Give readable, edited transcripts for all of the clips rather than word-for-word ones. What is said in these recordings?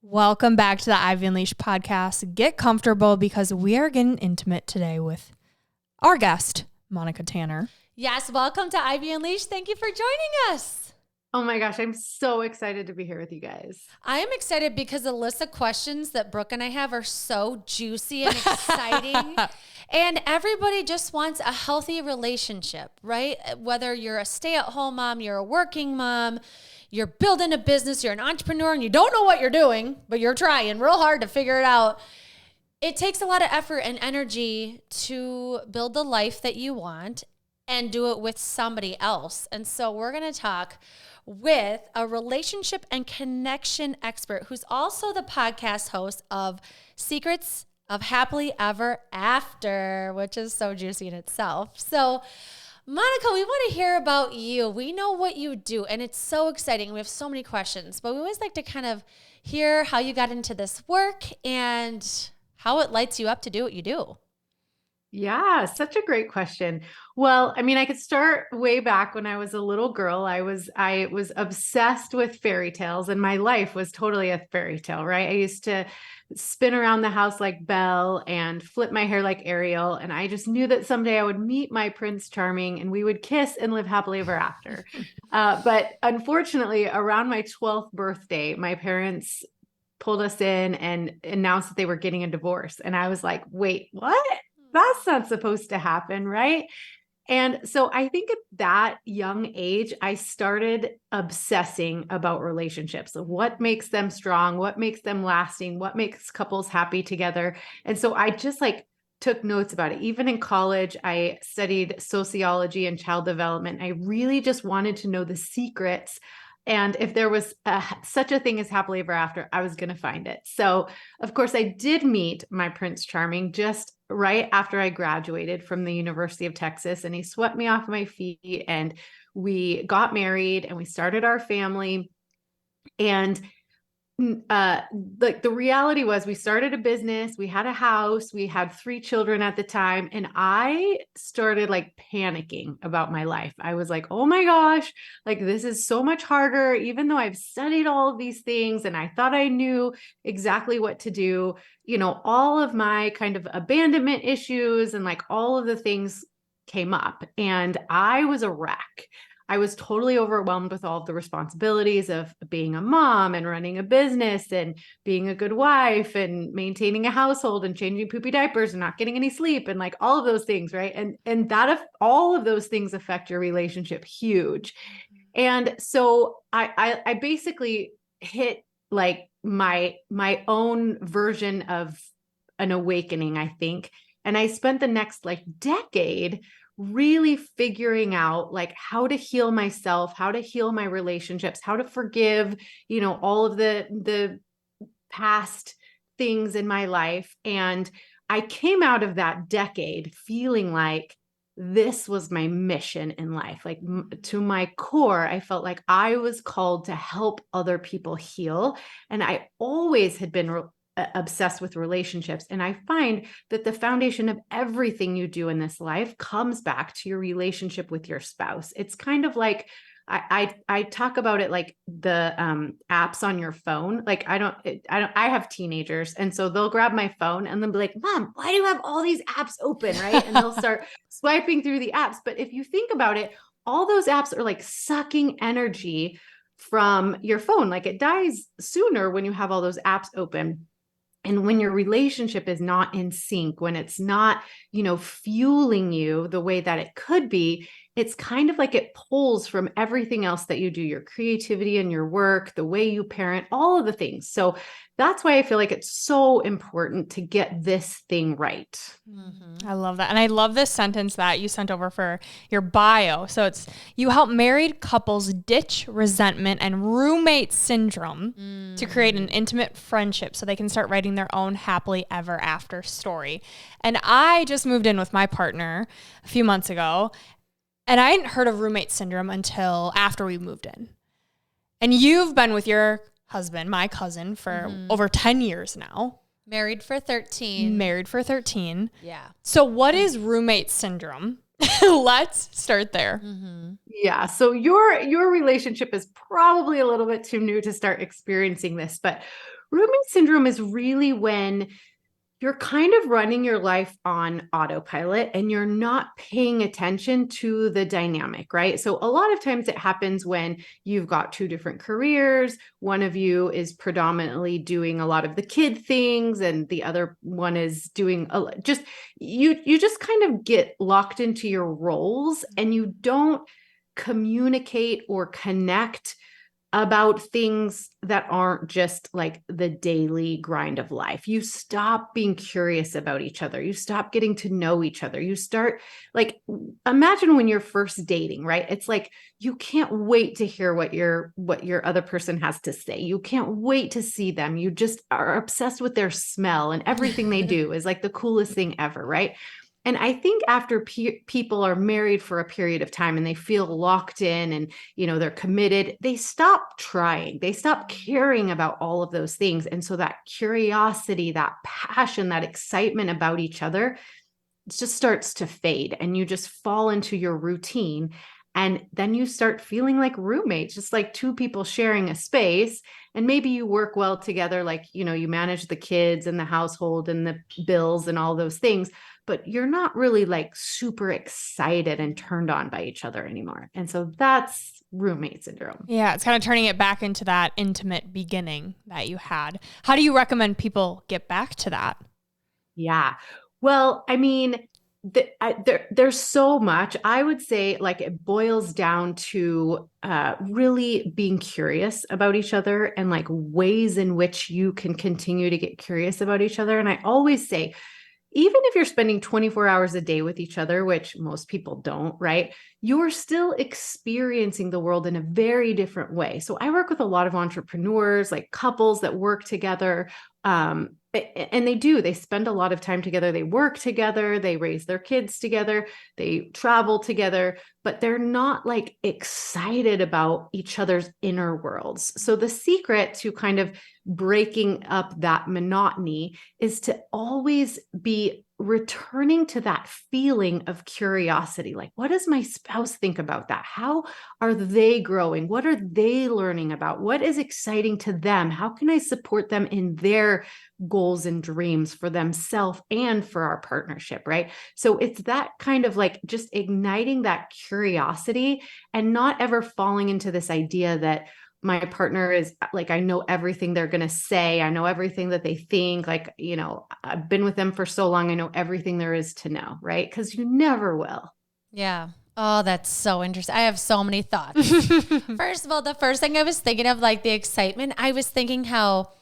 Welcome back to the Unleashed Podast. Get comfortable because we are getting intimate today with our guest, Monica Tanner. Yes, welcome to Ivy Unleashed. Thank you for joining us. Oh my gosh, I'm so excited to be here with you guys. I am excited because the list of questions that Brooke and I have are so juicy and exciting. And everybody just wants a healthy relationship, right? Whether you're a stay-at-home mom, you're a working mom, you're building a business, you're an entrepreneur, and you don't know what you're doing, but you're trying real hard to figure it out. It takes a lot of effort and energy to build the life that you want and do it with somebody else. And so we're going to talk with a relationship and connection expert who's also the podcast host of Secrets of Happily Ever After, which is so juicy in itself. So Monica, we want to hear about you. We know what you do, and it's so exciting. We have so many questions, but we always like to kind of hear how you got into this work and how it lights you up to do what you do. Yeah, such a great question. Well, I mean, I could start way back when I was a little girl. I was obsessed with fairy tales, and my life was totally a fairy tale, right? I used to spin around the house like Belle and flip my hair like Ariel, and I just knew that someday I would meet my Prince Charming and we would kiss and live happily ever after. But unfortunately, around my 12th birthday, my parents pulled us in and announced that they were getting a divorce. And I was like, wait, what? That's not supposed to happen, right? And so I think at that young age, I started obsessing about relationships. What makes them strong? What makes them lasting? What makes couples happy together? And so I just took notes about it. Even in college, I studied sociology and child development. I really just wanted to know the secrets. And if there was such a thing as happily ever after, I was going to find it. So, of course, I did meet my Prince Charming just right after I graduated from the University of Texas, and he swept me off my feet, and we got married and we started our family. And the reality was we started a business, we had a house, we had 3 children at the time, and I started panicking about my life. I was like, oh my gosh, this is so much harder, even though I've studied all of these things and I thought I knew exactly what to do. All of my kind of abandonment issues and all of the things came up, and I was a wreck. I was totally overwhelmed with all of the responsibilities of being a mom and running a business and being a good wife and maintaining a household and changing poopy diapers and not getting any sleep and all of those things, right? And that if all of those things affect your relationship, huge. And so I basically hit my own version of an awakening, I think. And I spent the next decade really figuring out how to heal myself, how to heal my relationships, how to forgive, all of the past things in my life. And I came out of that decade feeling like this was my mission in life. To my core, I felt like I was called to help other people heal. And I always had been obsessed with relationships. And I find that the foundation of everything you do in this life comes back to your relationship with your spouse. It's kind of like, I talk about it like the apps on your phone. I have teenagers. And so they'll grab my phone and they'll be like, Mom, why do you have all these apps open? Right. And they'll start swiping through the apps. But if you think about it, all those apps are sucking energy from your phone. It dies sooner when you have all those apps open. And when your relationship is not in sync, when it's not, fueling you the way that it could be, it's kind of like it pulls from everything else that you do, your creativity and your work, the way you parent, all of the things. So that's why I feel like it's so important to get this thing right. Mm-hmm. I love that. And I love this sentence that you sent over for your bio. So it's, you help married couples ditch resentment and roommate syndrome to create an intimate friendship so they can start writing their own happily ever after story. And I just moved in with my partner a few months ago, and I hadn't heard of roommate syndrome until after we moved in. And you've been with your husband, my cousin, for over 10 years now. Married for 13. Yeah. So what is roommate syndrome? Let's start there. Mm-hmm. Yeah. So your relationship is probably a little bit too new to start experiencing this, but Roommate syndrome is really when you're kind of running your life on autopilot and you're not paying attention to the dynamic, right? So a lot of times it happens when you've got two different careers. One of you is predominantly doing a lot of the kid things and the other one is doing you just kind of get locked into your roles and you don't communicate or connect about things that aren't just like the daily grind of life. You stop being curious about each other. You stop getting to know each other. You start like, imagine when you're first dating, right? It's like you can't wait to hear what your other person has to say. You can't wait to see them. You just are obsessed with their smell and everything they do is like the coolest thing ever, right? And I think after people are married for a period of time and they feel locked in and, they're committed, they stop trying, they stop caring about all of those things. And so that curiosity, that passion, that excitement about each other just starts to fade and you just fall into your routine. And then you start feeling like roommates, just like two people sharing a space. And maybe you work well together, like, you manage the kids and the household and the bills and all those things, but you're not really like super excited and turned on by each other anymore. And so that's roommate syndrome. Yeah, it's kind of turning it back into that intimate beginning that you had. How do you recommend people get back to that? Yeah. Well, I mean, there's so much. I would say like it boils down to really being curious about each other and like ways in which you can continue to get curious about each other. And I always say, even if you're spending 24 hours a day with each other, which most people don't, right? You're still experiencing the world in a very different way. So I work with a lot of entrepreneurs, like couples that work together. And they spend a lot of time together. They work together, they raise their kids together, they travel together, but they're not like excited about each other's inner worlds. So the secret to kind of breaking up that monotony is to always be returning to that feeling of curiosity. Like, what does my spouse think about that? How are they growing? What are they learning about? What is exciting to them? How can I support them in their goals and dreams for themselves and for our partnership, right? So it's that kind of like just igniting that curiosity and not ever falling into this idea that my partner is like, I know everything they're going to say. I know everything that they think. Like, I've been with them for so long. I know everything there is to know, right? Because you never will. Yeah. Oh, that's so interesting. I have so many thoughts. First of all, the first thing I was thinking of, like the excitement, I was thinking how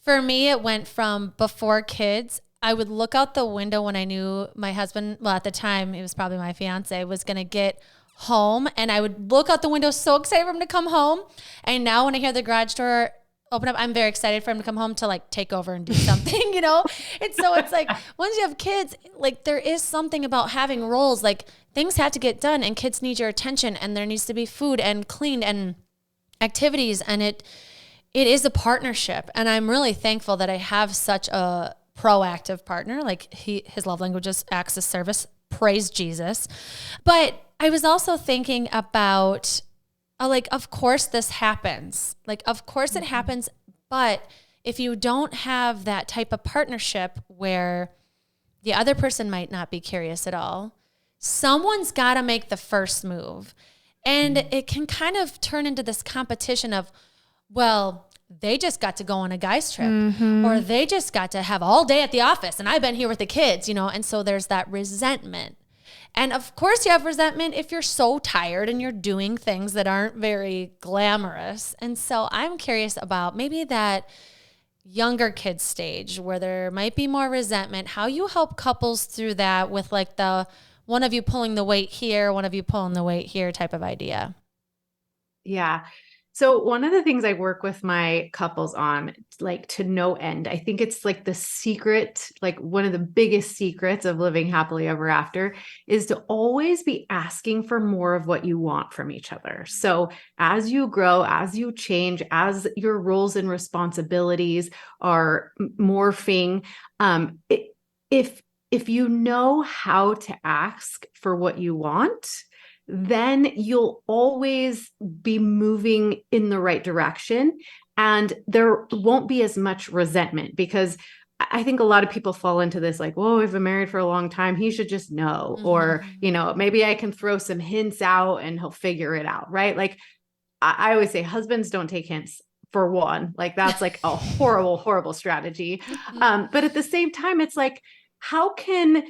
for me, it went from before kids, I would look out the window when I knew my husband, well, at the time, it was probably my fiance, was going to get home. And I would look out the window so excited for him to come home. And now when I hear the garage door open up, I'm very excited for him to come home to like take over and do something, And so it's like, once you have kids, like there is something about having roles, like things have to get done and kids need your attention and there needs to be food and cleaned and activities. And it is a partnership. And I'm really thankful that I have such a proactive partner. Like his love language is acts of service. Praise Jesus. But I was also thinking about, like, of course this happens. Like, of course it happens. But if you don't have that type of partnership where the other person might not be curious at all, someone's got to make the first move. And it can kind of turn into this competition of, well, they just got to go on a guy's trip or they just got to have all day at the office and I've been here with the kids, And so there's that resentment. And of course you have resentment if you're so tired and you're doing things that aren't very glamorous. And so I'm curious about maybe that younger kid stage where there might be more resentment, how you help couples through that with like the one of you pulling the weight here, one of you pulling the weight here type of idea. Yeah. So one of the things I work with my couples on, like to no end, I think it's like the secret, like one of the biggest secrets of living happily ever after is to always be asking for more of what you want from each other. So as you grow, as you change, as your roles and responsibilities are morphing, if you know how to ask for what you want, then you'll always be moving in the right direction. And there won't be as much resentment, because I think a lot of people fall into this like, whoa, we've been married for a long time, he should just know. Or, maybe I can throw some hints out and he'll figure it out. Right. Like I always say, husbands don't take hints, for one. Like that's like a horrible, horrible strategy. But at the same time, it's like, how can,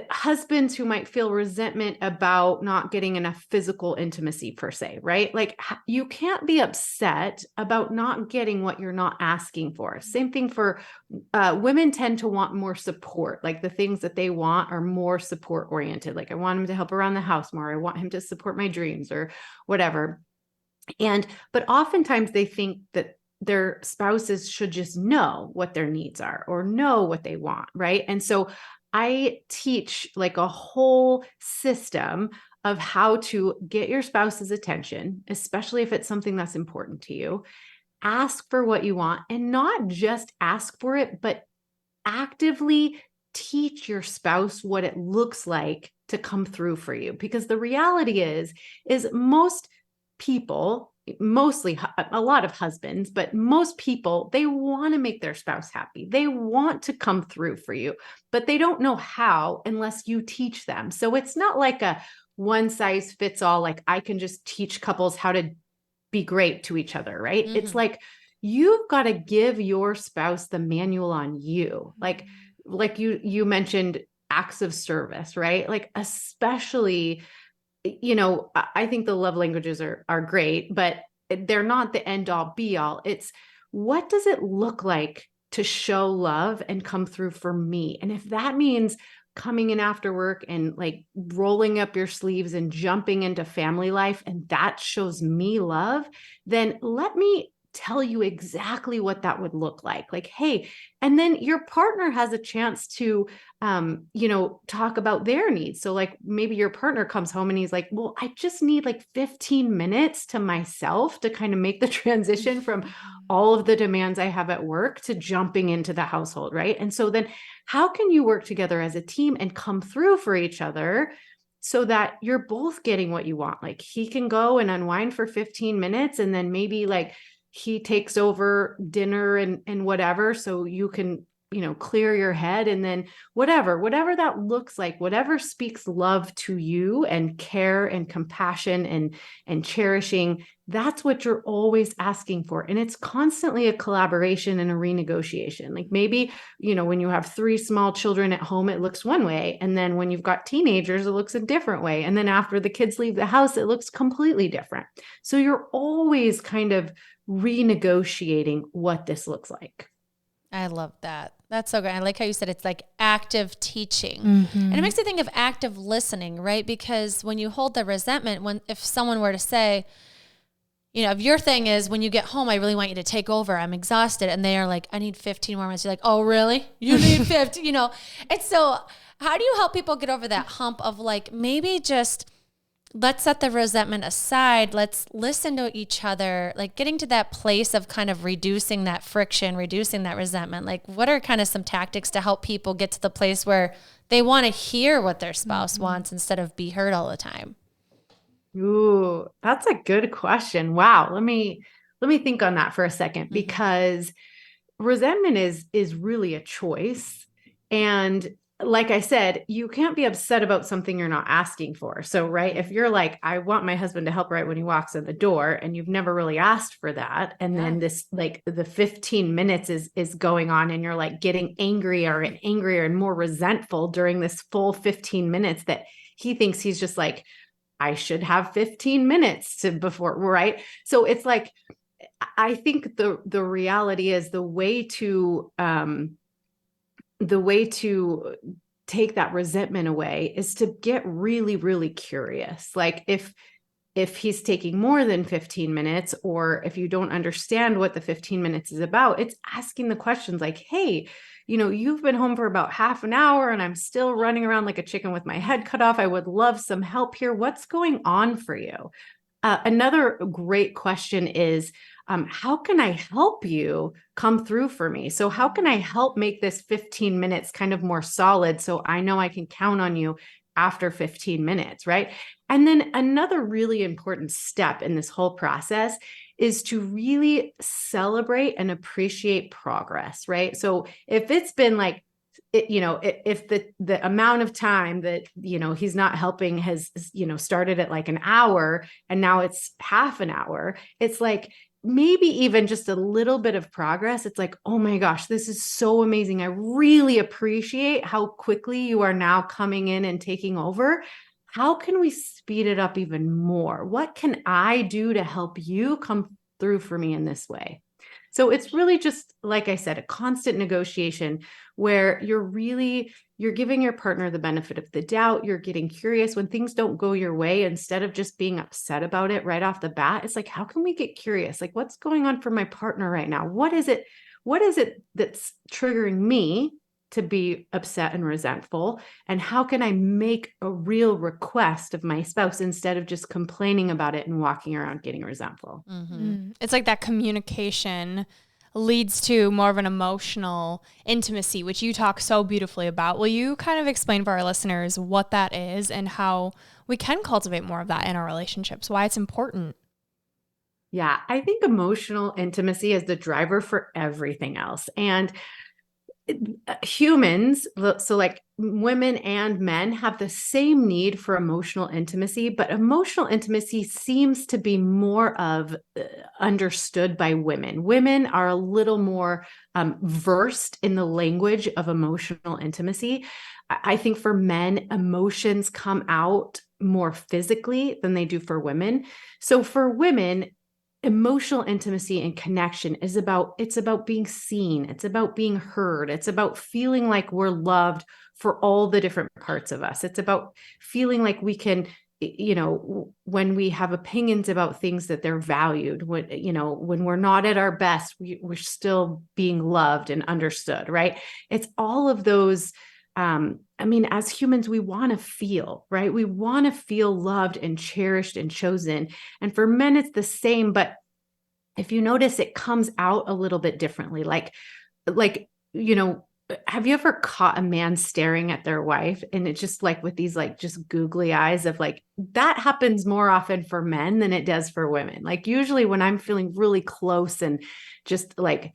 husbands who might feel resentment about not getting enough physical intimacy per se, right? Like you can't be upset about not getting what you're not asking for. Same thing for women tend to want more support. Like the things that they want are more support oriented. Like I want him to help around the house more. I want him to support my dreams or whatever. But oftentimes they think that their spouses should just know what their needs are or know what they want, right? And so I teach like a whole system of how to get your spouse's attention, especially if it's something that's important to you. Ask for what you want, and not just ask for it, but actively teach your spouse what it looks like to come through for you. Because the reality is most people, mostly a lot of husbands, but most people, they want to make their spouse happy. They want to come through for you, but they don't know how unless you teach them. So it's not like a one size fits all, like I can just teach couples how to be great to each other, right? It's like you've got to give your spouse the manual on you. Like you mentioned acts of service, right? Like especially, I think the love languages are great, but they're not the end all be all. It's what does it look like to show love and come through for me? And if that means coming in after work and like rolling up your sleeves and jumping into family life, and that shows me love, then let me tell you exactly what that would look like. Like, hey, and then your partner has a chance to, talk about their needs. So like maybe your partner comes home and he's like, well, I just need like 15 minutes to myself to kind of make the transition from all of the demands I have at work to jumping into the household. Right. And so then how can you work together as a team and come through for each other so that you're both getting what you want? Like he can go and unwind for 15 minutes and then maybe like he takes over dinner and whatever, so you can, clear your head, and then whatever that looks like, whatever speaks love to you and care and compassion and cherishing, that's what you're always asking for. And it's constantly a collaboration and a renegotiation. Like maybe, when you have 3 small children at home, it looks one way. And then when you've got teenagers, it looks a different way. And then after the kids leave the house, it looks completely different. So you're always kind of renegotiating what this looks like. I love that. That's so great. I like how you said it's like active teaching. And it makes me think of active listening, right? Because when you hold the resentment, if someone were to say, if your thing is when you get home, I really want you to take over, I'm exhausted. And they are like, I need 15 more minutes. You're like, oh, really? You need 50, And so how do you help people get over that hump of like, maybe just let's set the resentment aside. Let's listen to each other, like getting to that place of kind of reducing that friction, reducing that resentment. Like what are kind of some tactics to help people get to the place where they want to hear what their spouse wants instead of be heard all the time? Ooh, that's a good question. Wow. Let me think on that for a second, because resentment is really a choice. And like I said, you can't be upset about something you're not asking for. So, right, if you're like, I want my husband to help right when he walks in the door, and you've never really asked for that, and then this like the 15 minutes is going on, and you're like getting angrier and angrier and more resentful during this full 15 minutes that he thinks he's just like, I should have 15 minutes before, right? So it's like, I think the reality is the way to take that resentment away is to get really, really curious. Like if he's taking more than 15 minutes, or if you don't understand what the 15 minutes is about, it's asking the questions like, hey, you've been home for about half an hour and I'm still running around like a chicken with my head cut off. I would love some help here. What's going on for you? Another great question is, how can I help you come through for me? So how can I help make this 15 minutes kind of more solid so I know I can count on you after 15 minutes, right? And then another really important step in this whole process is to really celebrate and appreciate progress, right? So if it's been like, if the amount of time that, he's not helping has, started at like an hour and now it's half an hour, it's like, maybe even just a little bit of progress. It's like, oh my gosh, this is so amazing. I really appreciate how quickly you are now coming in and taking over. How can we speed it up even more? What can I do to help you come through for me in this way? So it's really just, like I said, a constant negotiation where you're giving your partner the benefit of the doubt. You're getting curious when things don't go your way. Instead of just being upset about it right off the bat, it's like, how can we get curious? Like, what's going on for my partner right now? What is it that's triggering me to be upset and resentful? And how can I make a real request of my spouse instead of just complaining about it and walking around getting resentful? It's like that communication leads to more of an emotional intimacy, which you talk so beautifully about. Will you kind of explain for our listeners what that is and how we can cultivate more of that in our relationships, why it's important? Yeah, I think emotional intimacy is the driver for everything else. And humans, so like women and men, have the same need for emotional intimacy, but emotional intimacy seems to be more of understood by women. Women are a little more versed in the language of emotional intimacy. I think for men, emotions come out more physically than they do for women. So for women, emotional intimacy and connection it's about being seen. It's about being heard. It's about feeling like we're loved for all the different parts of us. It's about feeling like we can, when we have opinions about things, that they're valued. When we're not at our best, we're still being loved and understood, right? It's all of those. As humans, we want to feel, right? We want to feel loved and cherished and chosen. And for men, it's the same, but if you notice, it comes out a little bit differently. Have you ever caught a man staring at their wife and it's just like with these like just googly eyes of like, that happens more often for men than it does for women. Like usually when I'm feeling really close and just like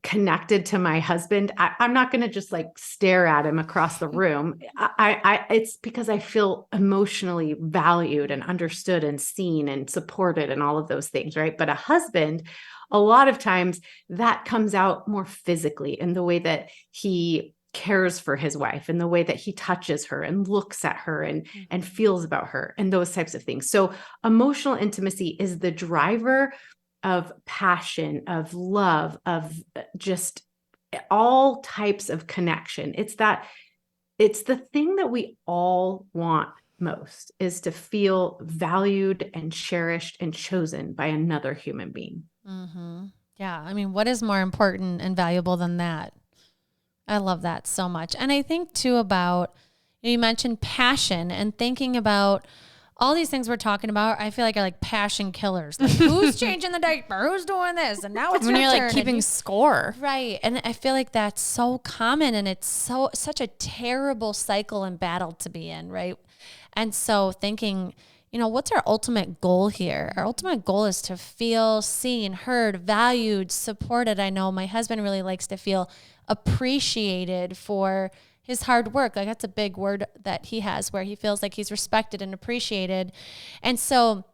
connected to my husband, I'm not going to just like stare at him across the room. It's because I feel emotionally valued and understood and seen and supported and all of those things, right? But a husband, a lot of times that comes out more physically in the way that he cares for his wife, in the way that he touches her and looks at her and feels about her and those types of things. So emotional intimacy is the driver of passion, of love, of just all types of connection. It's the thing that we all want most, is to feel valued and cherished and chosen by another human being. Mm-hmm. Yeah. I mean, what is more important and valuable than that? I love that so much. And I think too about, you mentioned passion and thinking about all these things we're talking about. I feel like are like passion killers. Like who's changing the diaper? Who's doing this? And now it's when your you're turn. like keeping score. Right. And I feel like that's so common and it's such a terrible cycle and battle to be in. Right. And so thinking, what's our ultimate goal here? Our ultimate goal is to feel seen, heard, valued, supported. I know my husband really likes to feel appreciated for his hard work. Like that's a big word that he has, where he feels like he's respected and appreciated. And so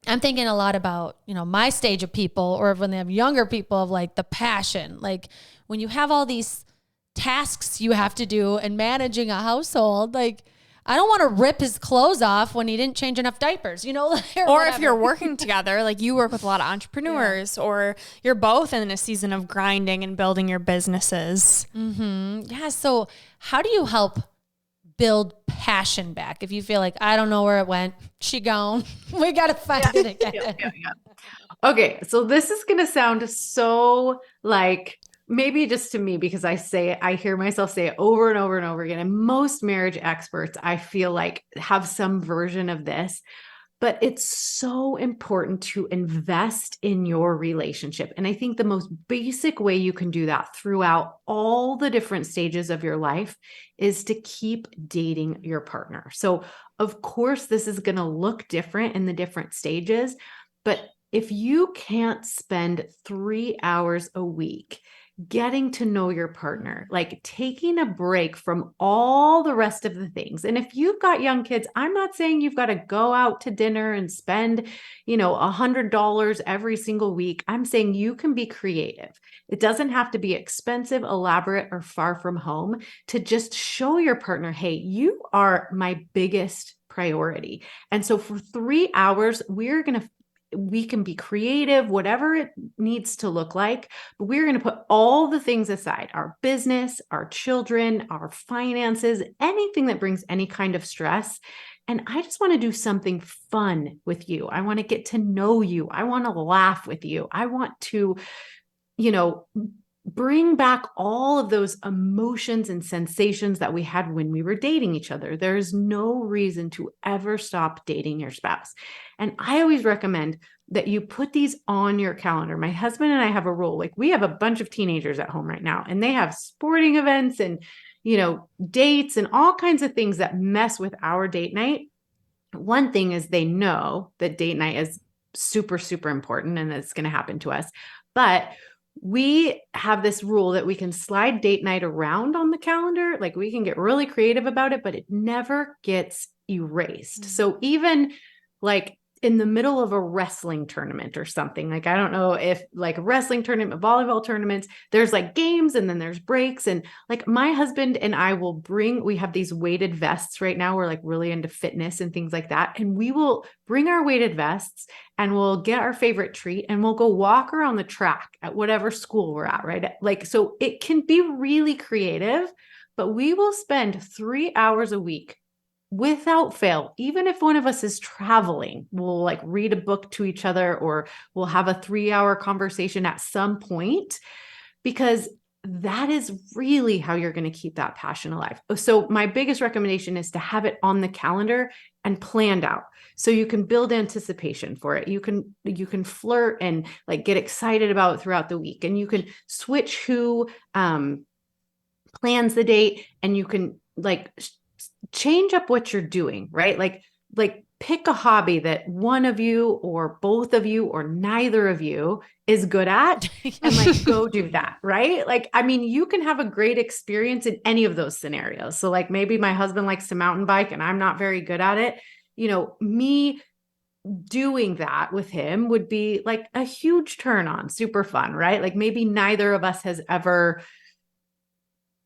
I'm thinking a lot about, my stage of people, or when they have younger people, of like the passion, like when you have all these tasks you have to do and managing a household, like I don't want to rip his clothes off when he didn't change enough diapers, or if you're working together, like you work with a lot of entrepreneurs, or you're both in a season of grinding and building your businesses. Mm-hmm. Yeah. So how do you help build passion back? If you feel like, I don't know where it went, she gone, we got to find it again. Yeah. Okay. So this is going to sound so like, maybe just to me, because I hear myself say it over and over and over again. And most marriage experts, I feel like, have some version of this, but it's so important to invest in your relationship. And I think the most basic way you can do that throughout all the different stages of your life is to keep dating your partner. So of course, this is going to look different in the different stages, but if you can't spend 3 hours a week getting to know your partner, like taking a break from all the rest of the things. And if you've got young kids, I'm not saying you've got to go out to dinner and spend, $100 every single week. I'm saying you can be creative. It doesn't have to be expensive, elaborate, or far from home to just show your partner, hey, you are my biggest priority. And so for 3 hours, we can be creative, whatever it needs to look like, but we're going to put all the things aside, our business, our children, our finances, anything that brings any kind of stress. And I just want to do something fun with you. I want to get to know you. I want to laugh with you. I want to, bring back all of those emotions and sensations that we had when we were dating each other. There is no reason to ever stop dating your spouse. And I always recommend that you put these on your calendar. My husband and I have a rule, like we have a bunch of teenagers at home right now, and they have sporting events and, dates and all kinds of things that mess with our date night. One thing is they know that date night is super, super important and it's going to happen to us. But we have this rule that we can slide date night around on the calendar. Like we can get really creative about it, but it never gets erased. So even like in the middle of a wrestling tournament or something, like, I don't know if like a wrestling tournament, volleyball tournaments, there's like games and then there's breaks. And like my husband and I we have these weighted vests right now. We're like really into fitness and things like that. And we will bring our weighted vests and we'll get our favorite treat and we'll go walk around the track at whatever school we're at, right? Like, so it can be really creative, but we will spend 3 hours a week without fail. Even if one of us is traveling, we'll like read a book to each other or we'll have a 3-hour conversation at some point, because that is really how you're going to keep that passion alive. So my biggest recommendation is to have it on the calendar and planned out so you can build anticipation for it. You can flirt and like get excited about it throughout the week, and you can switch who plans the date, and you can like change up what you're doing, right? Like pick a hobby that one of you or both of you or neither of you is good at and like go do that, right? Like, I mean, you can have a great experience in any of those scenarios. So like maybe my husband likes to mountain bike and I'm not very good at it. Me doing that with him would be like a huge turn on, super fun, right? Like maybe neither of us has ever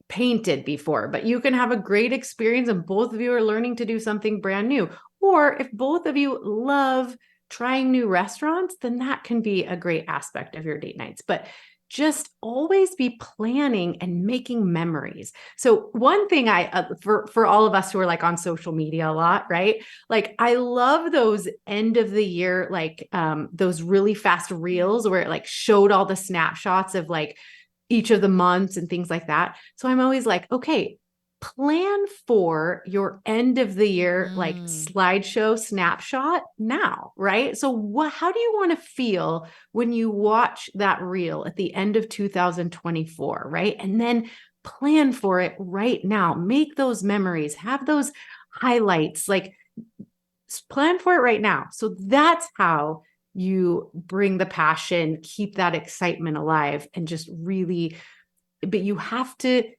painted before, but you can have a great experience and both of you are learning to do something brand new. Or if both of you love trying new restaurants, then that can be a great aspect of your date nights. But just always be planning and making memories. So one thing for all of us who are like on social media a lot, right? Like I love those end of the year, like those really fast reels where it like showed all the snapshots of like each of the months and things like that. So I'm always like, okay, plan for your end of the year, like slideshow snapshot now, right? So how do you want to feel when you watch that reel at the end of 2024, right? And then plan for it right now, make those memories, have those highlights, like plan for it right now. So that's how you bring the passion, keep that excitement alive, and just really, but you have to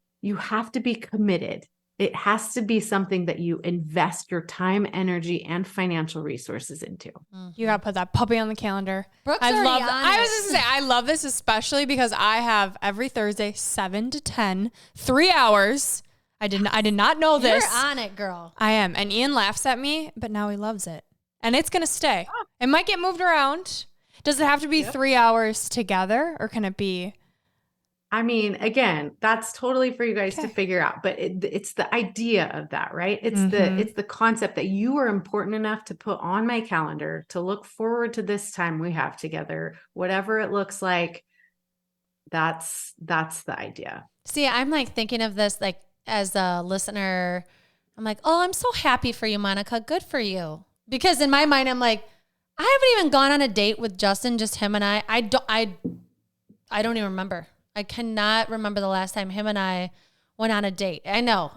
be committed. It has to be something that you invest your time, energy, and financial resources into. You got to put that puppy on the calendar. Brooke's I already love on I it. was just gonna say, I love this, especially because I have every Thursday, 7 to 10, 3 hours. I did not know this. You're on it, girl. I am. And Ian laughs at me, but now he loves it. And it's going to stay. It might get moved around. Does it have to be 3 hours together, or can it be? I mean, again, that's totally for you guys to figure out, but it's the idea of that, right? It's the concept that you are important enough to put on my calendar to look forward to this time we have together, whatever it looks like. That's the idea. See, I'm like thinking of this, like as a listener, I'm like, oh, I'm so happy for you, Monica. Good for you. Because in my mind, I'm like, I haven't even gone on a date with Justin, just him and I. I don't even remember. I cannot remember the last time him and I went on a date. I know.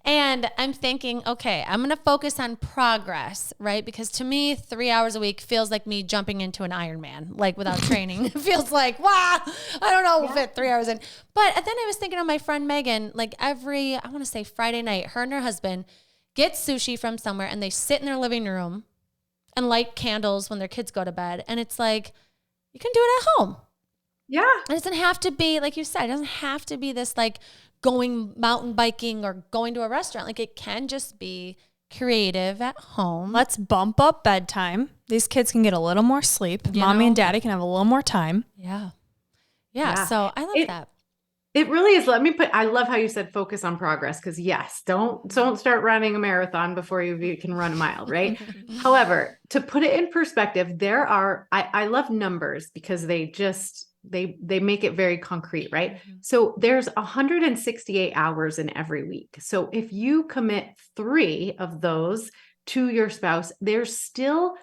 And I'm thinking, okay, I'm going to focus on progress, right? Because to me, 3 hours a week feels like me jumping into an Ironman, like without training. It feels like, wow, I don't know, fit 3 hours in. But then I was thinking of my friend Megan, like I want to say Friday night, her and her husband get sushi from somewhere and they sit in their living room and light candles when their kids go to bed. And it's like, you can do it at home. Yeah. It doesn't have to be, like you said, it doesn't have to be this like going mountain biking or going to a restaurant. Like it can just be creative at home. Let's bump up bedtime. These kids can get a little more sleep. Mommy and daddy can have a little more time. Yeah. So I love that. It really is. I love how you said focus on progress, because yes, don't start running a marathon before you can run a mile, right? However, to put it in perspective, I love numbers because they make it very concrete, right? Mm-hmm. So there's 168 hours in every week. So if you commit 3 of those to your spouse, there's still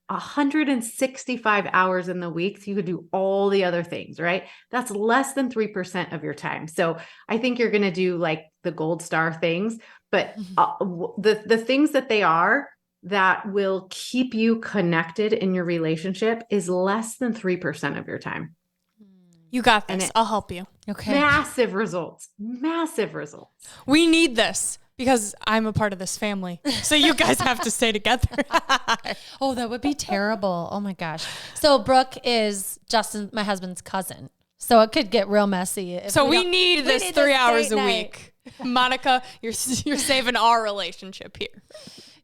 165 hours in the week. So you could do all the other things, right? That's less than 3% of your time. So I think you're going to do like the gold star things, but the things that will keep you connected in your relationship is less than 3% of your time. You got this. I'll help you. Okay. Massive results. We need this because I'm a part of this family. So you guys have to stay together. Oh, that would be terrible. Oh my gosh. So Brooke is Justin, my husband's cousin. So it could get real messy. So we need this 3 hours a week. Monica, you're saving our relationship here.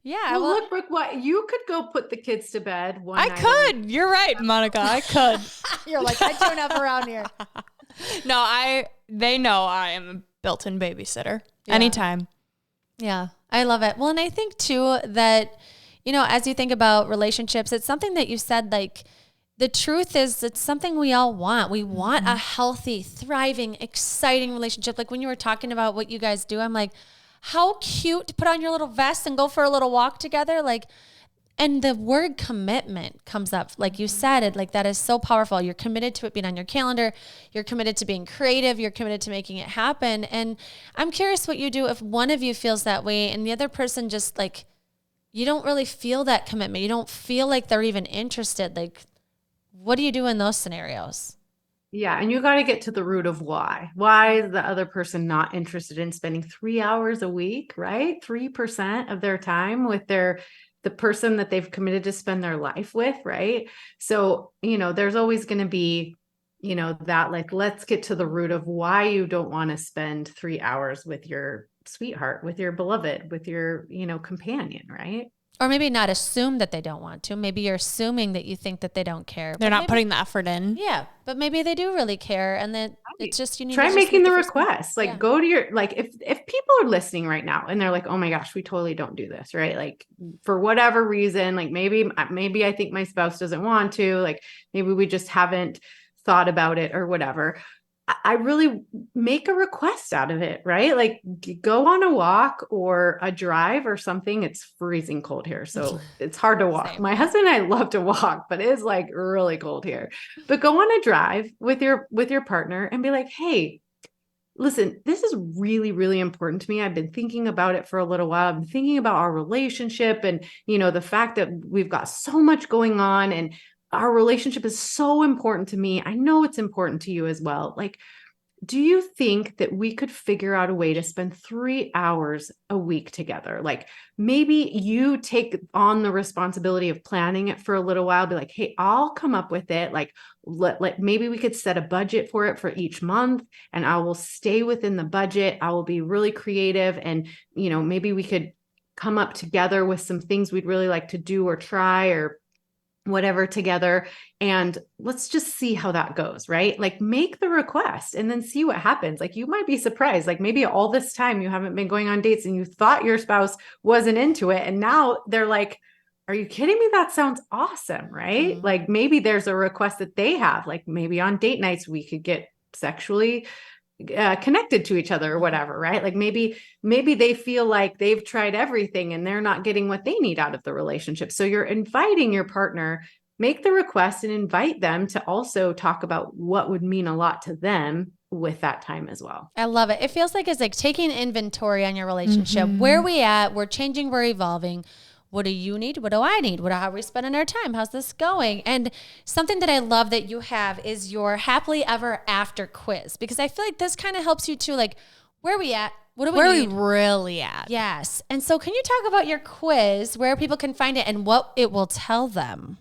Yeah. Well, look, Brooke, what you could go put the kids to bed one night. I could. You're right, Monica. I could. You're like, I tune up around here. No, they know I am a built-in babysitter. Yeah. Anytime. Yeah, I love it. Well, and I think too that, as you think about relationships, it's something that you said, like, the truth is it's something we all want. We want a healthy, thriving, exciting relationship. Like when you were talking about what you guys do, I'm like, how cute to put on your little vest and go for a little walk together. Like, and the word commitment comes up. Like you said, that is so powerful. You're committed to it being on your calendar. You're committed to being creative. You're committed to making it happen. And I'm curious what you do if one of you feels that way and the other person just like, you don't really feel that commitment. You don't feel like they're even interested. Like, what do you do in those scenarios? Yeah. And you got to get to the root of why. Why is the other person not interested in spending 3 hours a week, right? 3% of their time with the person that they've committed to spend their life with, right? So, there's always going to be, that like, let's get to the root of why you don't want to spend 3 hours with your sweetheart, with your beloved, with your, companion, right? Or maybe not assume that they don't want to. Maybe you're assuming that you think that they don't care. They're not putting the effort in. Yeah. But maybe they do really care. And then it's just, you need try to making the request. Like go to your, like if people are listening right now and they're like, oh my gosh, we totally don't do this, right? Like for whatever reason, like maybe I think my spouse doesn't want to, like maybe we just haven't thought about it or whatever. I really make a request out of it, right? Like go on a walk or a drive or something. It's freezing cold here. So it's hard to walk. Same. My husband and I love to walk, but it is like really cold here. But go on a drive with your partner and be like, hey, listen, this is really, really important to me. I've been thinking about it for a little while. I've been thinking about our relationship and, the fact that we've got so much going on and our relationship is so important to me. I know it's important to you as well. Like, do you think that we could figure out a way to spend 3 hours a week together? Like maybe you take on the responsibility of planning it for a little while, be like, hey, I'll come up with it. Like, maybe we could set a budget for it for each month and I will stay within the budget. I will be really creative. And, maybe we could come up together with some things we'd really like to do or try or whatever together. And let's just see how that goes, right? Like make the request and then see what happens. Like you might be surprised. Like maybe all this time you haven't been going on dates and you thought your spouse wasn't into it. And now they're like, are you kidding me? That sounds awesome, right? Mm-hmm. Like maybe there's a request that they have, like maybe on date nights, we could get sexually connected to each other or whatever, right? Like maybe they feel like they've tried everything and they're not getting what they need out of the relationship. So you're inviting your partner, make the request and invite them to also talk about what would mean a lot to them with that time as well. I love it. It feels like it's like taking inventory on your relationship. Where are we at? We're changing, we're evolving. What do you need? What do I need? How are we spending our time? How's this going? And something that I love that you have is your happily ever after quiz, because I feel like this kind of helps you to like, where are we at? What do we need? Where are we really at? Yes. And so can you talk about your quiz, where people can find it and what it will tell them?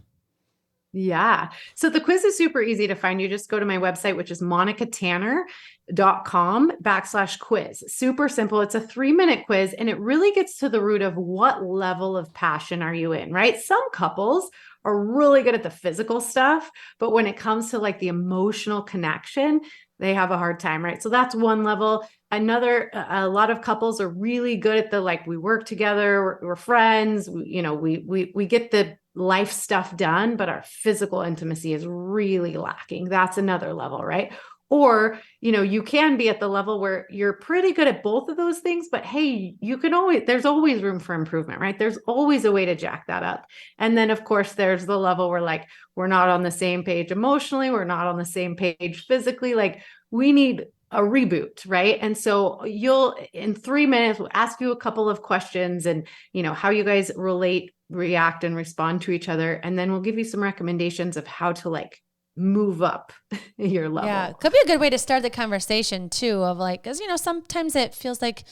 Yeah. So the quiz is super easy to find. You just go to my website, which is monicatanner.com/quiz. Super simple. It's a 3-minute quiz, and it really gets to the root of what level of passion are you in, right? Some couples are really good at the physical stuff, but when it comes to like the emotional connection, they have a hard time, right? So that's one level. Another, a lot of couples are really good at the, like, we work together, we're friends, we get the life stuff done, but our physical intimacy is really lacking. That's another level, right? Or, you can be at the level where you're pretty good at both of those things, but hey, there's always room for improvement, right? There's always a way to jack that up. And then of course, there's the level where like, we're not on the same page emotionally, we're not on the same page physically, like we need a reboot, right? And so in 3 minutes, we'll ask you a couple of questions and, how you guys relate, react, and respond to each other. And then we'll give you some recommendations of how to like move up your level. Yeah. Could be a good way to start the conversation too, of like, cause sometimes it feels like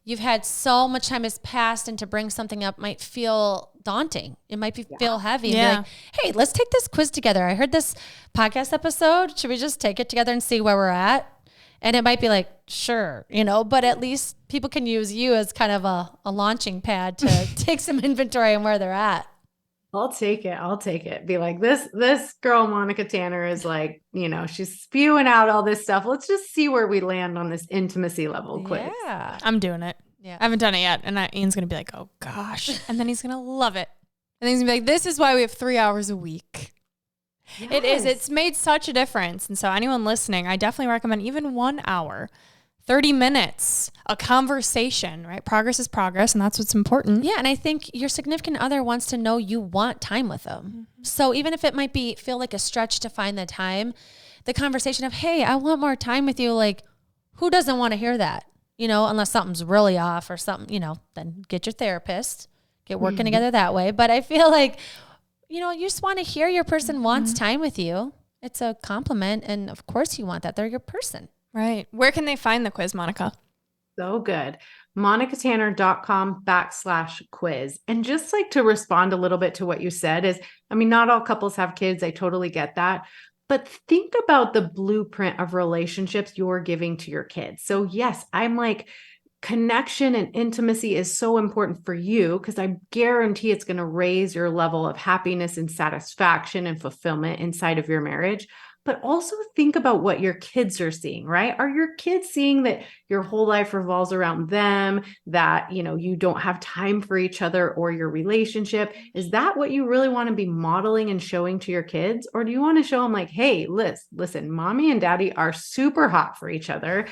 you've had so much time has passed, and to bring something up might feel daunting. It might feel heavy. And be like, hey, let's take this quiz together. I heard this podcast episode. Should we just take it together and see where we're at? And it might be like, sure, but at least people can use you as kind of a launching pad to take some inventory on where they're at. I'll take it. Be like, this girl, Monica Tanner, is like, she's spewing out all this stuff. Let's just see where we land on this intimacy level quiz. Yeah. I'm doing it. Yeah. I haven't done it yet. And Ian's going to be like, oh gosh. And then he's going to love it. And he's going to be like, this is why we have 3 hours a week. Yes. It is. It's made such a difference. And so anyone listening, I definitely recommend even 1 hour, 30 minutes, a conversation, right? Progress is progress, and that's what's important. Yeah, and I think your significant other wants to know you want time with them. Mm-hmm. So even if it might feel like a stretch to find the time, the conversation of, hey, I want more time with you, like, who doesn't want to hear that? Unless something's really off or something, then get your therapist, get working together that way. But I feel like, you just want to hear your person wants time with you. It's a compliment. And of course you want that. They're your person. Right. Where can they find the quiz, Monica? So good. monicatanner.com/quiz. And just like to respond a little bit to what you said is, not all couples have kids. I totally get that. But think about the blueprint of relationships you're giving to your kids. So yes, I'm like, connection and intimacy is so important for you because I guarantee it's going to raise your level of happiness and satisfaction and fulfillment inside of your marriage. But also think about what your kids are seeing, right? Are your kids seeing that your whole life revolves around them, that, you don't have time for each other or your relationship? Is that what you really want to be modeling and showing to your kids? Or do you want to show them like, hey, listen, mommy and daddy are super hot for each other.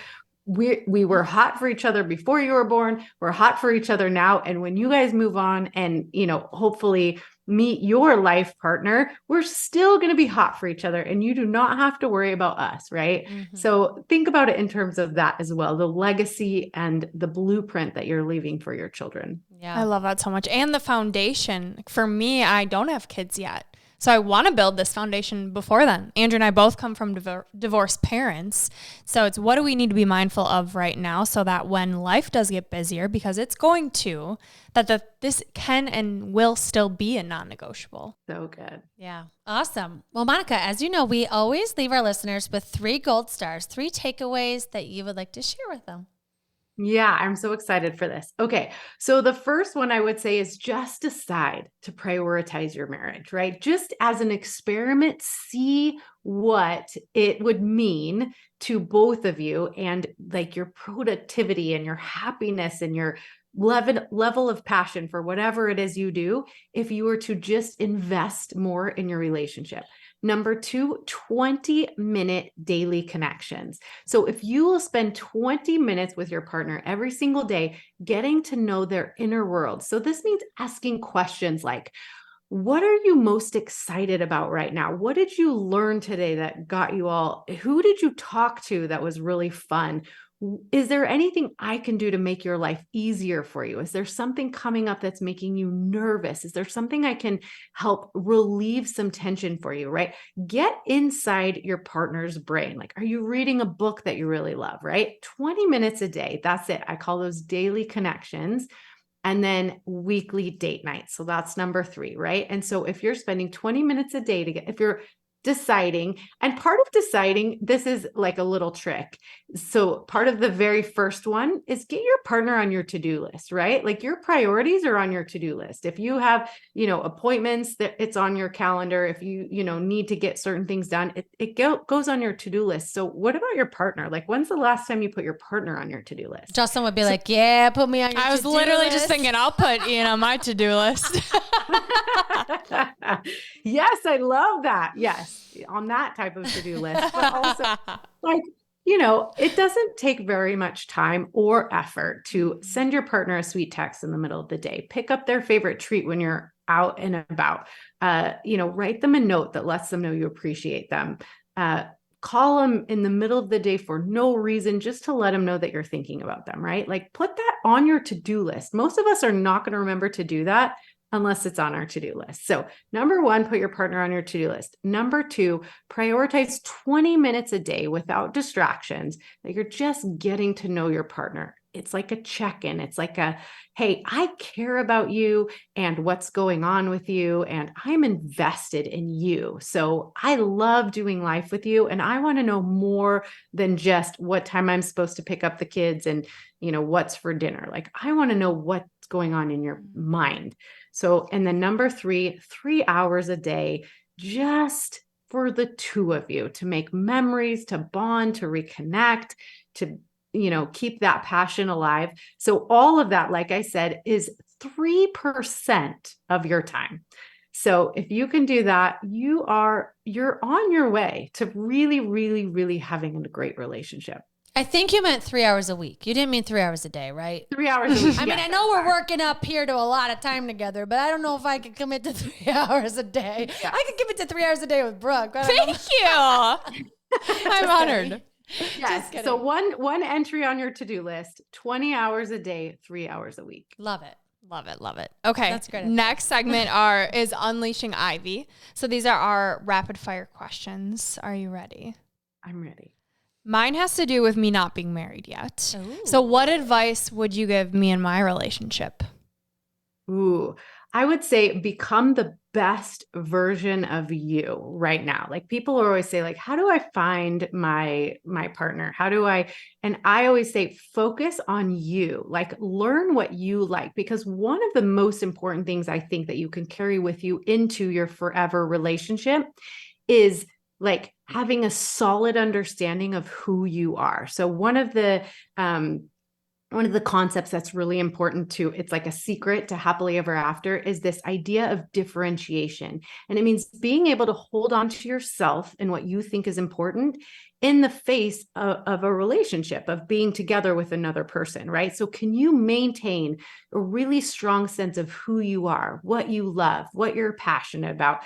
We were hot for each other before you were born. We're hot for each other now. And when you guys move on and, hopefully meet your life partner, we're still going to be hot for each other. And you do not have to worry about us, right? Mm-hmm. So think about it in terms of that as well, the legacy and the blueprint that you're leaving for your children. Yeah. I love that so much. And the foundation. For me, I don't have kids yet. So I want to build this foundation before then. Andrew and I both come from divorced parents. So it's what do we need to be mindful of right now so that when life does get busier, because it's going to, this can and will still be a non-negotiable. So good. Yeah. Awesome. Well, Monica, as you know, we always leave our listeners with 3 gold stars, 3 takeaways that you would like to share with them. Yeah, I'm so excited for this. Okay. So the first one I would say is just decide to prioritize your marriage, right? Just as an experiment, see what it would mean to both of you and like your productivity and your happiness and your level of passion for whatever it is you do if you were to just invest more in your relationship. Number 2, 20-minute daily connections. So if you will spend 20 minutes with your partner every single day, getting to know their inner world. So this means asking questions like, what are you most excited about right now? What did you learn today that got you all? Who did you talk to that was really fun? Is there anything I can do to make your life easier for you? Is there something coming up that's making you nervous? Is there something I can help relieve some tension for you, right? Get inside your partner's brain. Like, are you reading a book that you really love, right? 20 minutes a day. That's it. I call those daily connections. And then weekly date nights. So that's number 3, right? And so if you're spending 20 minutes a day if you're deciding, and part of deciding, this is like a little trick. So part of the very first one is get your partner on your to-do list, right? Like your priorities are on your to-do list. If you have, appointments, that it's on your calendar. If you, need to get certain things done, it goes on your to-do list. So what about your partner? Like, when's the last time you put your partner on your to-do list? Justin would be like, yeah, put me on your I was to-do literally list. just thinking I'll put Ian on my to-do list. Yes, I love that. Yes, on that type of to-do list. But also, like, it doesn't take very much time or effort to send your partner a sweet text in the middle of the day. Pick up their favorite treat when you're out and about. Write them a note that lets them know you appreciate them. Call them in the middle of the day for no reason, just to let them know that you're thinking about them, right? Like, put that on your to-do list. Most of us are not going to remember to do that unless it's on our to-do list. So number 1, put your partner on your to-do list. Number 2, prioritize 20 minutes a day without distractions that you're just getting to know your partner. It's like a check-in. It's like hey, I care about you and what's going on with you, and I'm invested in you. So I love doing life with you, and I want to know more than just what time I'm supposed to pick up the kids and, what's for dinner. Like, I want to know what's going on in your mind. So, and then number 3, 3 hours a day, just for the 2 of you, to make memories, to bond, to reconnect, to, keep that passion alive. So all of that, like I said, is 3% of your time. So if you can do that, you're on your way to really, really, really having a great relationship. I think you meant 3 hours a week. You didn't mean 3 hours a day, right? 3 hours a week. I mean, I know we're working up here to a lot of time together, but I don't know if I could commit to 3 hours a day. Yeah. I could commit to 3 hours a day with Brooke. Thank you. I'm honored. Yes. So one entry on your to-do list, 20 hours a day, 3 hours a week. Love it. Love it. Love it. Okay. That's great. Next segment is Unleashing Ivy. So these are our rapid fire questions. Are you ready? I'm ready. Mine has to do with me not being married yet. Ooh. So what advice would you give me in my relationship? Ooh, I would say become the best version of you right now. Like, people always say, like, how do I find my partner? And I always say, focus on you, like, learn what you like, because one of the most important things I think that you can carry with you into your forever relationship is like having a solid understanding of who you are. So one of the concepts that's really important to, it's like a secret to happily ever after, is this idea of differentiation. And it means being able to hold on to yourself and what you think is important in the face of a relationship, of being together with another person, right? So can you maintain a really strong sense of who you are, what you love, what you're passionate about,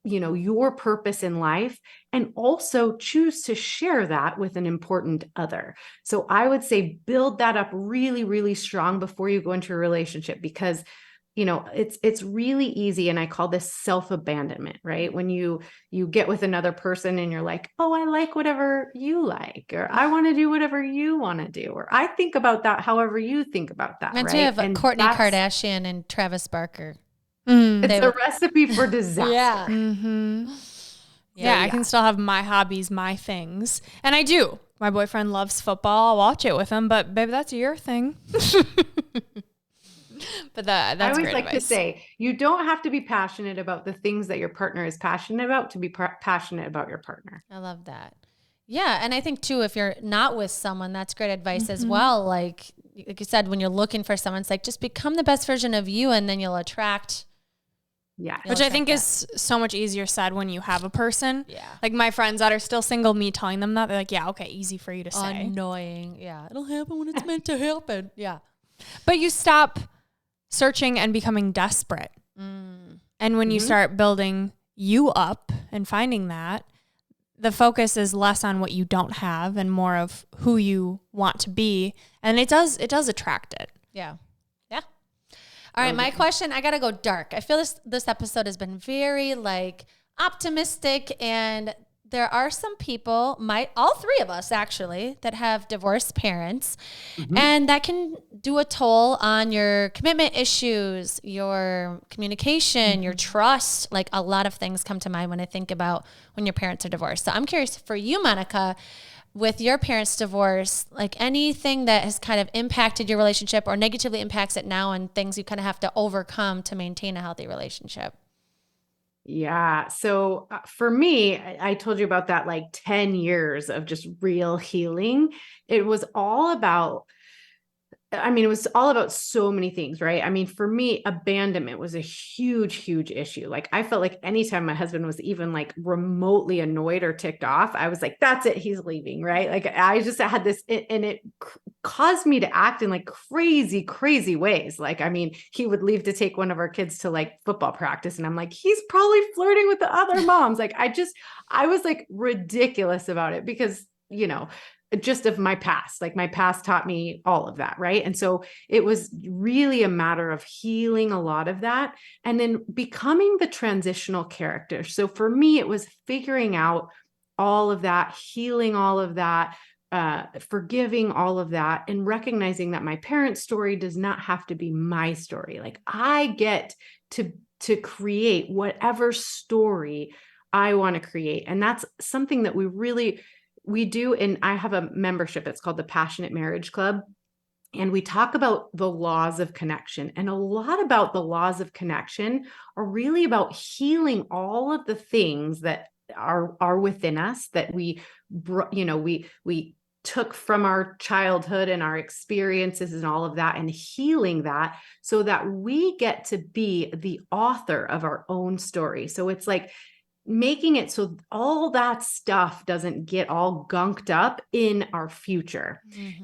your purpose in life, and also choose to share that with an important other. So I would say build that up really, really strong before you go into a relationship, because, it's really easy. And I call this self-abandonment, right? When you get with another person and you're like, oh, I like whatever you like, or I want to do whatever you want to do, or I think about that however you think about that. Meant right? to have And Kourtney Kardashian and Travis Barker. It's a recipe for disaster. Yeah. Mm-hmm. Yeah, I can still have my hobbies, my things. And I do. My boyfriend loves football. I'll watch it with him, but baby, that's your thing. But that's I always great like advice. to say, you don't have to be passionate about the things that your partner is passionate about to be passionate about your partner. I love that. Yeah. And I think too, if you're not with someone, that's great advice as well. Like you said, when you're looking for someone, it's like, just become the best version of you, and then you'll attract. Yeah. Which I think is so much easier said when you have a person. Yeah. Like my friends that are still single, me telling them that, they're like, yeah, okay, easy for you to say. Annoying. Yeah. It'll happen when it's meant to happen. Yeah. But you stop searching and becoming desperate. And when you start building you up and finding that, the focus is less on what you don't have and more of who you want to be. And it does attract it. Yeah. Yeah. All right. My question, I got to go dark. I feel this episode has been very like optimistic, and there are some people, all three of us actually, that have divorced parents, and that can do a toll on your commitment issues, your communication, your trust. Like a lot of things come to mind when I think about when your parents are divorced. So I'm curious for you, Monica, with your parents' divorce, like anything that has kind of impacted your relationship or negatively impacts it now, and things you kind of have to overcome to maintain a healthy relationship. Yeah. So for me, I told you about that like 10 years of just real healing. It was all about so many things, right? I mean, for me, abandonment was a huge, huge issue. Like I felt like anytime my husband was even like remotely annoyed or ticked off, I was like, that's it, he's leaving, right? Like I just had this, and it caused me to act in like crazy, crazy ways. Like, I mean, he would leave to take one of our kids to like football practice. And I'm like, he's probably flirting with the other moms. Like, I was like ridiculous about it because, just of my past, like my past taught me all of that. Right. And so it was really a matter of healing a lot of that and then becoming the transitional character. So for me, it was figuring out all of that, healing all of that, forgiving all of that, and recognizing that my parents' story does not have to be my story. Like I get to create whatever story I want to create. And that's something that we do. And I have a membership. It's called the Passionate Marriage Club. And we talk about the laws of connection, and a lot about the laws of connection are really about healing all of the things that are within us that we took from our childhood and our experiences and all of that, and healing that so that we get to be the author of our own story. So it's like making it so all that stuff doesn't get all gunked up in our future.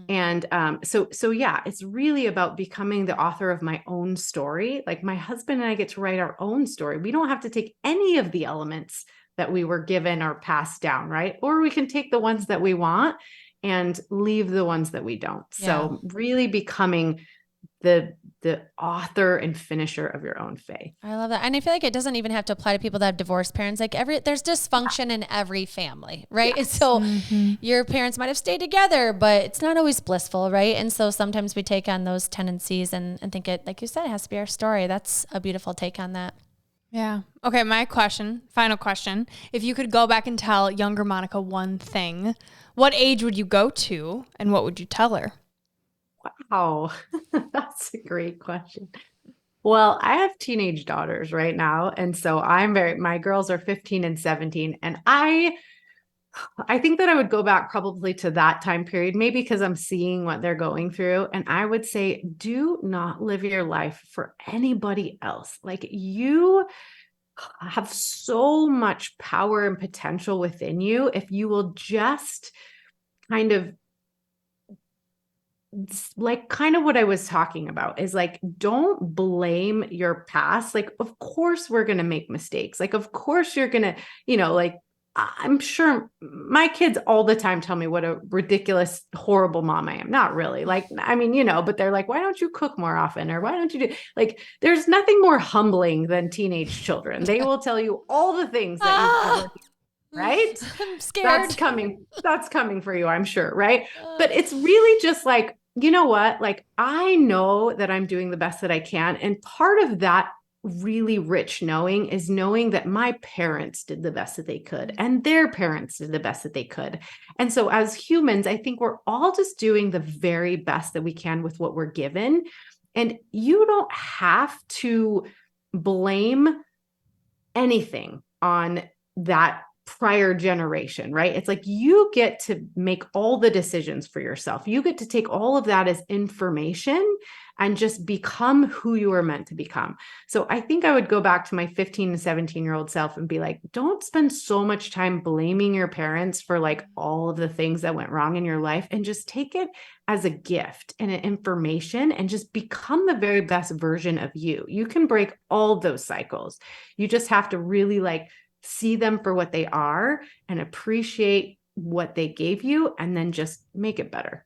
And so yeah, it's really about becoming the author of my own story. Like my husband and I get to write our own story. We don't have to take any of the elements that we were given or passed down, right? Or we can take the ones that we want and leave the ones that we don't. So really becoming the author and finisher of your own faith. I love that. And I feel like it doesn't even have to apply to people that have divorced parents. Like there's dysfunction in every family, right? Yes. So your parents might have stayed together, but it's not always blissful, right? And so sometimes we take on those tendencies and think it, like you said, it has to be our story. That's a beautiful take on that. Yeah. Okay. Final question. If you could go back and tell younger Monica one thing, what age would you go to and what would you tell her? Wow. That's a great question. Well, I have teenage daughters right now. And so my girls are 15 and 17. And I think that I would go back probably to that time period, maybe because I'm seeing what they're going through. And I would say, do not live your life for anybody else. Like you have so much power and potential within you if you will just kind of what I was talking about is like, don't blame your past. Like, of course we're going to make mistakes. Like, of course you're going to, like, I'm sure my kids all the time tell me what a ridiculous, horrible mom I am. Not really. Like, I mean, but they're like, why don't you cook more often? Or why don't you do like, there's nothing more humbling than teenage children. They will tell you all the things that you've ever right? I'm scared. That's coming for you, I'm sure, right? But it's really just like, you know what? Like, I know that I'm doing the best that I can. And part of that really rich knowing is knowing that my parents did the best that they could and their parents did the best that they could. And so as humans, I think we're all just doing the very best that we can with what we're given. And you don't have to blame anything on that prior generation, right? It's like you get to make all the decisions for yourself. You get to take all of that as information and just become who you are meant to become. So I think I would go back to my 15 and 17-year-old self and be like, don't spend so much time blaming your parents for like all of the things that went wrong in your life, and just take it as a gift and an information and just become the very best version of you. You can break all those cycles. You just have to really like see them for what they are and appreciate what they gave you, and then just make it better.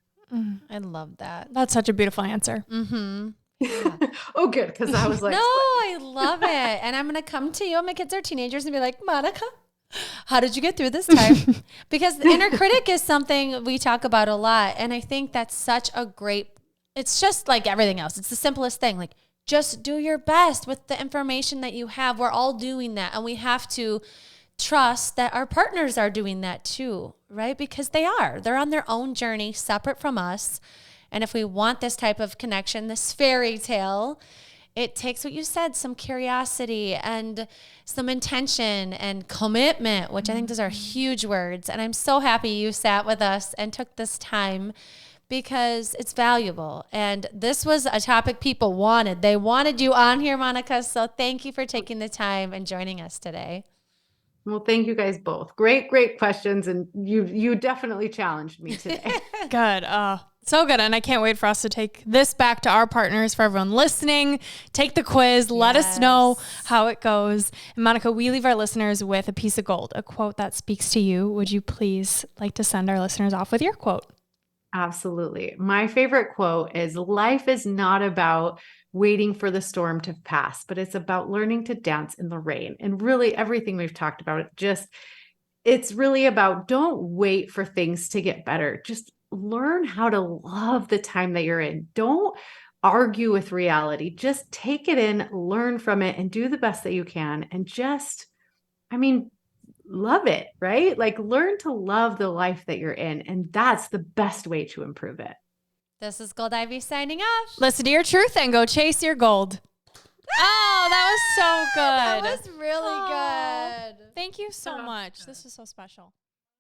I love that. That's such a beautiful answer. Mm-hmm. Yeah. Oh, good. Because I was like, no, I love it. And I'm going to come to you when my kids are teenagers and be like, Monica, how did you get through this time? Because the inner critic is something we talk about a lot. And I think that's such a great, it's just like everything else. It's the simplest thing. Like, just do your best with the information that you have. We're all doing that. And we have to trust that our partners are doing that too, right? Because they are. They're on their own journey, separate from us. And if we want this type of connection, this fairy tale, it takes what you said, some curiosity and some intention and commitment, which I think those are huge words. And I'm so happy you sat with us and took this time, because it's valuable. And this was a topic people wanted. They wanted you on here, Monica. So thank you for taking the time and joining us today. well, thank you guys both. Great questions. And you definitely challenged me today. Good. So good. And I can't wait for us to take this back to our partners, for everyone listening. Take the quiz. Let us know how it goes. And Monica, we leave our listeners with a piece of gold, a quote that speaks to you. Would you please like to send our listeners off with your quote? Absolutely. My favorite quote is, life is not about waiting for the storm to pass, but it's about learning to dance in the rain. And really everything we've talked about, it's really about, don't wait for things to get better. Just learn how to love the time that you're in. Don't argue with reality. Just take it in, learn from it, and do the best that you can. And just, love it, right? Like, learn to love the life that you're in. And that's the best way to improve it. This is Gold Ivy signing off. Listen to your truth and go chase your gold. Oh, that was so good. That was really good. Thank you so much. This was so special.